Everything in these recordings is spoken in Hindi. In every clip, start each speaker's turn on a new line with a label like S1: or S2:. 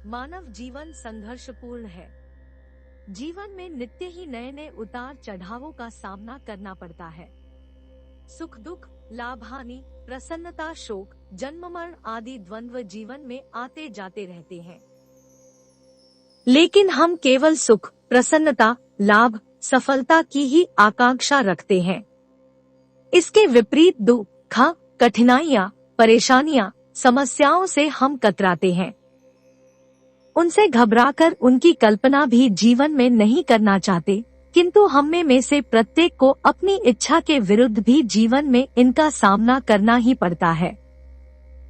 S1: मानव जीवन संघर्षपूर्ण है। जीवन में नित्य ही नए नए उतार चढ़ावों का सामना करना पड़ता है। सुख दुख, लाभ हानि, प्रसन्नता शोक, जन्म मरण आदि द्वंद्व जीवन में आते जाते रहते हैं। लेकिन हम केवल सुख, प्रसन्नता, लाभ, सफलता की ही आकांक्षा रखते हैं। इसके विपरीत दुख, कठिनाइयां, परेशानियां, समस्याओं से हम कतराते हैं। उनसे घबराकर उनकी कल्पना भी जीवन में नहीं करना चाहते, किंतु हम में से प्रत्येक को अपनी इच्छा के विरुद्ध भी जीवन में इनका सामना करना ही पड़ता है।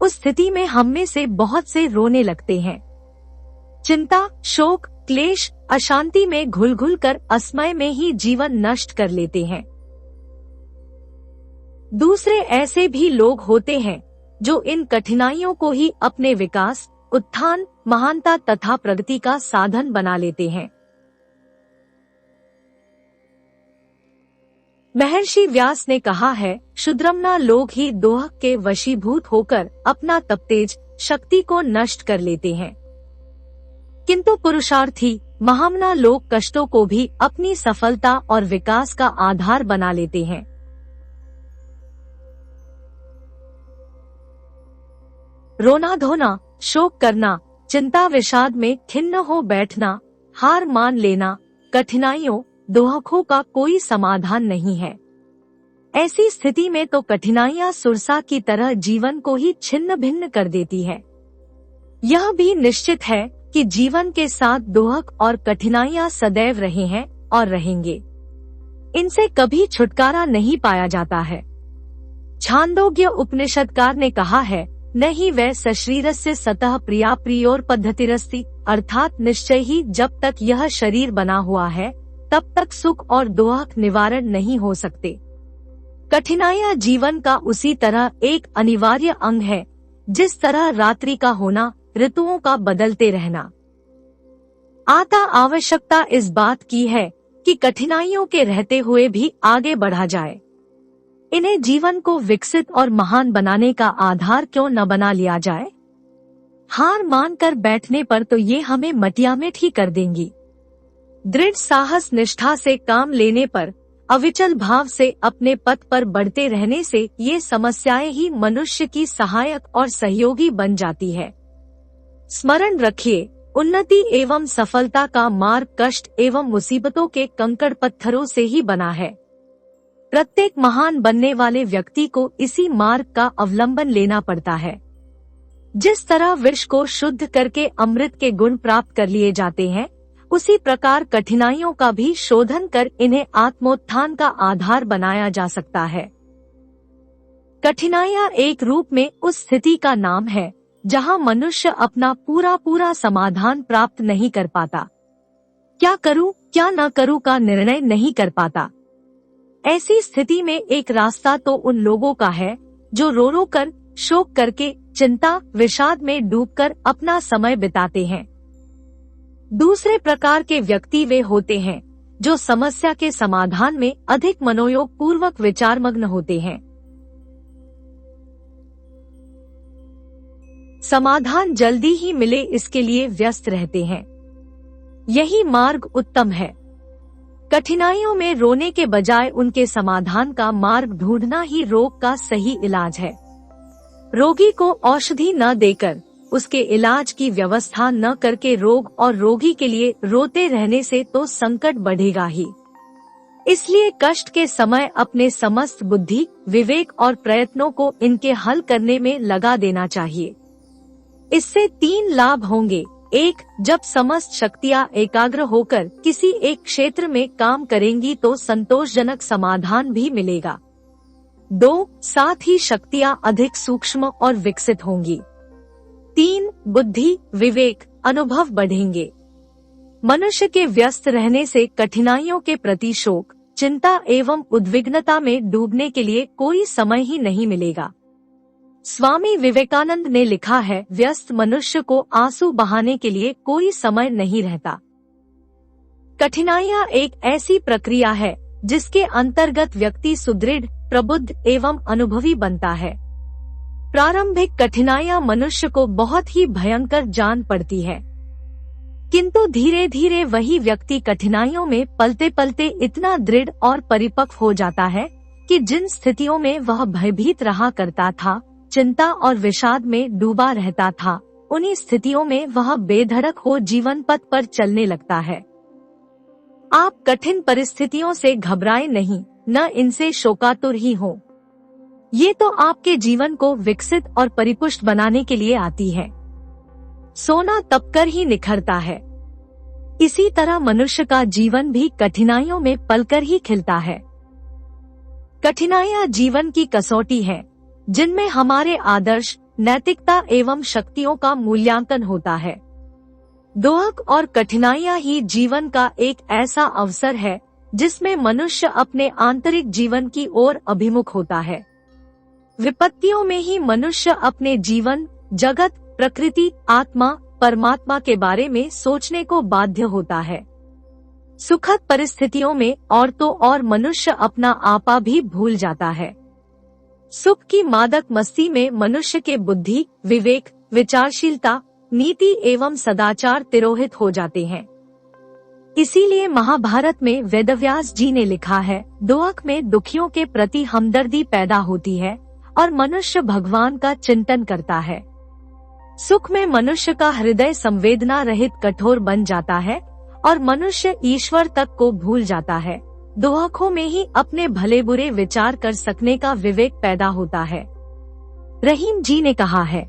S1: उस स्थिति में हम में से बहुत से रोने लगते हैं। चिंता, शोक, क्लेश, अशांति में घुल घुल कर असमय में ही जीवन नष्ट कर लेते हैं। दूसरे ऐसे भी लोग होते हैं जो इन कठिनाइयों को ही अपने विकास, उत्थान, महानता तथा प्रगति का साधन बना लेते हैं। महर्षि व्यास ने कहा है, क्षुद्रमना लोग ही दोह के वशीभूत होकर अपना तपतेज शक्ति को नष्ट कर लेते हैं, किंतु पुरुषार्थी महामना लोग कष्टों को भी अपनी सफलता और विकास का आधार बना लेते हैं। रोना धोना, शोक करना, चिंता विषाद में खिन्न हो बैठना, हार मान लेना, कठिनाइयों, दुखों का कोई समाधान नहीं है। ऐसी स्थिति में तो कठिनाइयां सुरसा की तरह जीवन को ही छिन्न भिन्न कर देती है। यह भी निश्चित है कि जीवन के साथ दुख और कठिनाइयां सदैव रहे हैं और रहेंगे। इनसे कभी छुटकारा नहीं पाया जाता है। छांदोग्य उपनिषदकार ने कहा है, नहीं वै सशरीरस्य सतः प्रिया प्रियोर पद्धतिरस्ति, अर्थात निश्चय ही जब तक यह शरीर बना हुआ है तब तक सुख और दुख निवारण नहीं हो सकते। कठिनाइयां जीवन का उसी तरह एक अनिवार्य अंग है जिस तरह रात्रि का होना, ऋतुओं का बदलते रहना। आता आवश्यकता इस बात की है कि कठिनाइयों के रहते हुए भी आगे बढ़ा जाए। इन्हें जीवन को विकसित और महान बनाने का आधार क्यों न बना लिया जाए? हार मानकर बैठने पर तो ये हमें मटियामेट ही कर देंगी। दृढ़ साहस निष्ठा से काम लेने पर, अविचल भाव से अपने पथ पर बढ़ते रहने से ये समस्याएं ही मनुष्य की सहायक और सहयोगी बन जाती है। स्मरण रखिए, उन्नति एवं सफलता का मार्ग कष्ट एवं मुसीबतों के कंकड़ पत्थरों से ही बना है। प्रत्येक महान बनने वाले व्यक्ति को इसी मार्ग का अवलंबन लेना पड़ता है। जिस तरह विष को शुद्ध करके अमृत के गुण प्राप्त कर लिए जाते हैं, उसी प्रकार कठिनाइयों का भी शोधन कर इन्हें आत्मोत्थान का आधार बनाया जा सकता है। कठिनाइयां एक रूप में उस स्थिति का नाम है जहां मनुष्य अपना पूरा समाधान प्राप्त नहीं कर पाता, क्या करूं क्या न करूं का निर्णय नहीं कर पाता। ऐसी स्थिति में एक रास्ता तो उन लोगों का है जो रो रो कर, शोक करके, चिंता विषाद में डूबकर अपना समय बिताते हैं। दूसरे प्रकार के व्यक्ति वे होते हैं जो समस्या के समाधान में अधिक मनोयोग पूर्वक विचारमग्न होते हैं। समाधान जल्दी ही मिले इसके लिए व्यस्त रहते हैं। यही मार्ग उत्तम है। कठिनाइयों में रोने के बजाय उनके समाधान का मार्ग ढूंढना ही रोग का सही इलाज है। रोगी को औषधि न देकर, उसके इलाज की व्यवस्था न करके रोग और रोगी के लिए रोते रहने से तो संकट बढ़ेगा ही। इसलिए कष्ट के समय अपने समस्त बुद्धि, विवेक और प्रयत्नों को इनके हल करने में लगा देना चाहिए। इससे 3 लाभ होंगे। 1, जब समस्त शक्तियां एकाग्र होकर किसी एक क्षेत्र में काम करेंगी तो संतोषजनक समाधान भी मिलेगा। 2, साथ ही शक्तियां अधिक सूक्ष्म और विकसित होंगी। 3, बुद्धि, विवेक, अनुभव बढ़ेंगे। मनुष्य के व्यस्त रहने से कठिनाइयों के प्रति शोक, चिंता एवं उद्विग्नता में डूबने के लिए कोई समय ही नहीं मिलेगा। स्वामी विवेकानंद ने लिखा है, व्यस्त मनुष्य को आंसू बहाने के लिए कोई समय नहीं रहता। कठिनाइयां एक ऐसी प्रक्रिया है जिसके अंतर्गत व्यक्ति सुदृढ़, प्रबुद्ध एवं अनुभवी बनता है। प्रारंभिक कठिनाइयां मनुष्य को बहुत ही भयंकर जान पड़ती है, किंतु धीरे धीरे वही व्यक्ति कठिनाइयों में पलते पलते इतना दृढ़ और परिपक्व हो जाता है कि जिन स्थितियों में वह भयभीत रहा करता था, चिंता और विषाद में डूबा रहता था, उन्हीं स्थितियों में वह बेधड़क हो जीवन पथ पर चलने लगता है। आप कठिन परिस्थितियों से घबराए नहीं, न इनसे शोकातुर ही हो। ये तो आपके जीवन को विकसित और परिपुष्ट बनाने के लिए आती है। सोना तपकर ही निखरता है। इसी तरह मनुष्य का जीवन भी कठिनाइयों में पलकर ही खिलता है। कठिनाइयां जीवन की कसौटी है, जिनमें हमारे आदर्श, नैतिकता एवं शक्तियों का मूल्यांकन होता है। दोहक और कठिनाइयां ही जीवन का एक ऐसा अवसर है जिसमें मनुष्य अपने आंतरिक जीवन की ओर अभिमुख होता है। विपत्तियों में ही मनुष्य अपने जीवन, जगत, प्रकृति, आत्मा, परमात्मा के बारे में सोचने को बाध्य होता है। सुखद परिस्थितियों में और तो और मनुष्य अपना आपा भी भूल जाता है। सुख की मादक मस्ती में मनुष्य के बुद्धि, विवेक, विचारशीलता, नीति एवं सदाचार तिरोहित हो जाते हैं। इसीलिए महाभारत में वेदव्यास जी ने लिखा है, दोहक में दुखियों के प्रति हमदर्दी पैदा होती है और मनुष्य भगवान का चिंतन करता है। सुख में मनुष्य का हृदय संवेदना रहित कठोर बन जाता है और मनुष्य ईश्वर तक को भूल जाता है। दोहकों में ही अपने भले बुरे विचार कर सकने का विवेक पैदा होता है। रहीम जी ने कहा है,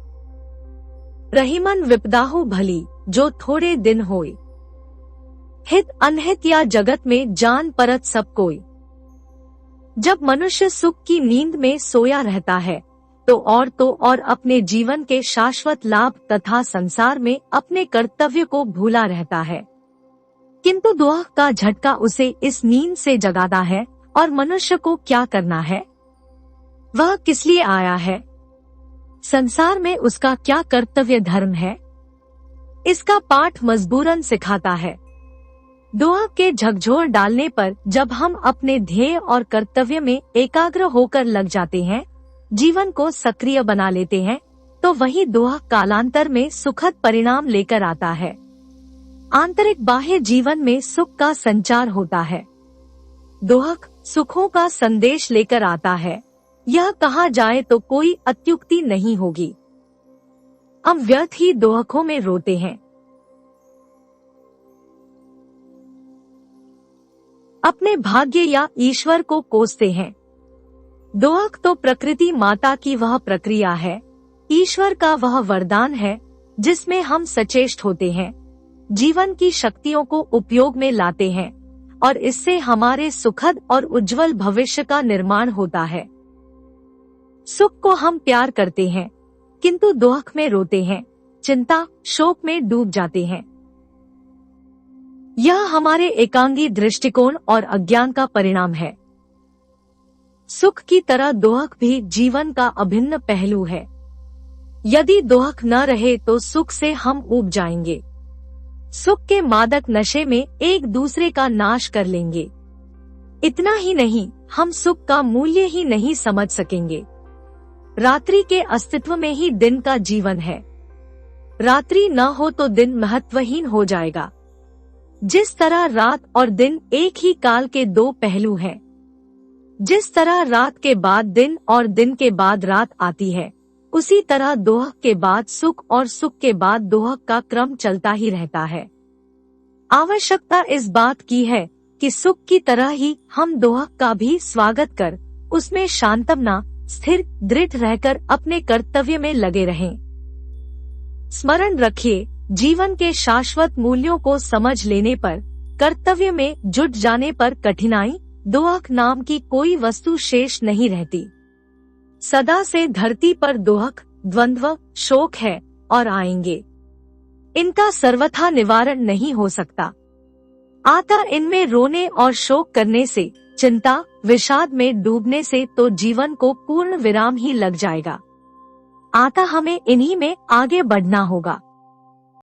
S1: रहीमन विपदाहु भली, जो थोड़े दिन होई, हित अनहित या जगत में जान परत सब कोई। जब मनुष्य सुख की नींद में सोया रहता है तो और अपने जीवन के शाश्वत लाभ तथा संसार में अपने कर्तव्य को भूला रहता है। किंतु दोहक का झटका उसे इस नींद से जगाता है और मनुष्य को क्या करना है, वह किस लिए आया है, संसार में उसका क्या कर्तव्य धर्म है, इसका पाठ मजबूरन सिखाता है। दोहक के झकझोर डालने पर जब हम अपने ध्येय और कर्तव्य में एकाग्र होकर लग जाते हैं, जीवन को सक्रिय बना लेते हैं, तो वही दोहक कालांतर में सुखद परिणाम लेकर आता है। आंतरिक बाह्य जीवन में सुख का संचार होता है। दोहक सुखों का संदेश लेकर आता है, यह कहा जाए तो कोई अत्युक्ति नहीं होगी। हम व्यर्थ ही दोहकों में रोते हैं। अपने भाग्य या ईश्वर को कोसते हैं। दोहक तो प्रकृति माता की वह प्रक्रिया है, ईश्वर का वह वरदान है जिसमें हम सचेष्ट होते हैं, जीवन की शक्तियों को उपयोग में लाते हैं और इससे हमारे सुखद और उज्जवल भविष्य का निर्माण होता है। सुख को हम प्यार करते हैं, किंतु दोहक में रोते हैं, चिंता, शोक में डूब जाते हैं। यह हमारे एकांगी दृष्टिकोण और अज्ञान का परिणाम है। सुख की तरह दोहक भी जीवन का अभिन्न पहलू है। यदि दोहक न रहे तो सुख से हम ऊब जाएंगे। सुख के मादक नशे में एक दूसरे का नाश कर लेंगे। इतना ही नहीं, हम सुख का मूल्य ही नहीं समझ सकेंगे। रात्रि के अस्तित्व में ही दिन का जीवन है। रात्रि न हो तो दिन महत्वहीन हो जाएगा। जिस तरह रात और दिन एक ही काल के दो पहलू हैं, जिस तरह रात के बाद दिन और दिन के बाद रात आती है, उसी तरह दोहक के बाद सुख और सुख के बाद दोहक का क्रम चलता ही रहता है। आवश्यकता इस बात की है कि सुख की तरह ही हम दोहक का भी स्वागत कर उसमें शांतमना, स्थिर, दृढ़ रहकर अपने कर्तव्य में लगे रहें। स्मरण रखिए, जीवन के शाश्वत मूल्यों को समझ लेने पर, कर्तव्य में जुट जाने पर कठिनाई, दोहक नाम की कोई वस्तु शेष नहीं रहती। सदा से धरती पर दोहक, द्वंद्व, शोक है और आएंगे। इनका सर्वथा निवारण नहीं हो सकता। अतः इनमें रोने और शोक करने से, चिंता, विषाद में डूबने से तो जीवन को पूर्ण विराम ही लग जाएगा। अतः हमें इन्हीं में आगे बढ़ना होगा।